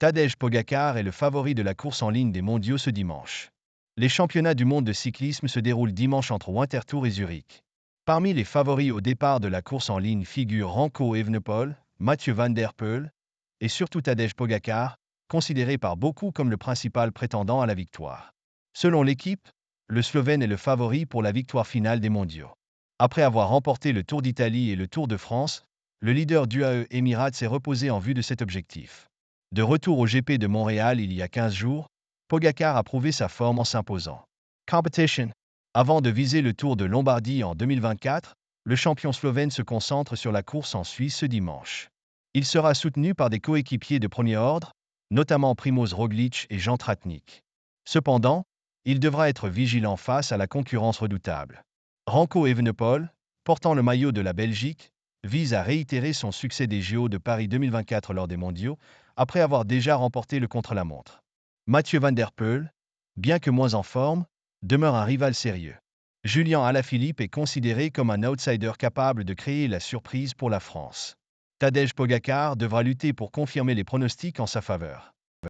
Tadej Pogačar est le favori de la course en ligne des mondiaux ce dimanche. Les championnats du monde de cyclisme se déroulent dimanche entre Winterthur et Zurich. Parmi les favoris au départ de la course en ligne figurent Remco Evenepoel, Mathieu van der Poel et surtout Tadej Pogačar, considéré par beaucoup comme le principal prétendant à la victoire. Selon l'équipe, le Slovène est le favori pour la victoire finale des mondiaux. Après avoir remporté le Tour d'Italie et le Tour de France, le leader du UAE Emirates s'est reposé en vue de cet objectif. De retour au GP de Montréal il y a 15 jours, Pogačar a prouvé sa forme en s'imposant. Competition. Avant de viser le Tour de Lombardie en 2024, le champion slovène se concentre sur la course en Suisse ce dimanche. Il sera soutenu par des coéquipiers de premier ordre, notamment Primož Roglič et Jan Tratnik. Cependant, il devra être vigilant face à la concurrence redoutable. Remco Evenepoel, portant le maillot de la Belgique, vise à réitérer son succès des JO de Paris 2024 lors des mondiaux, après avoir déjà remporté le contre-la-montre. Mathieu van der Poel, bien que moins en forme, demeure un rival sérieux. Julian Alaphilippe est considéré comme un outsider capable de créer la surprise pour la France. Tadej Pogačar devra lutter pour confirmer les pronostics en sa faveur.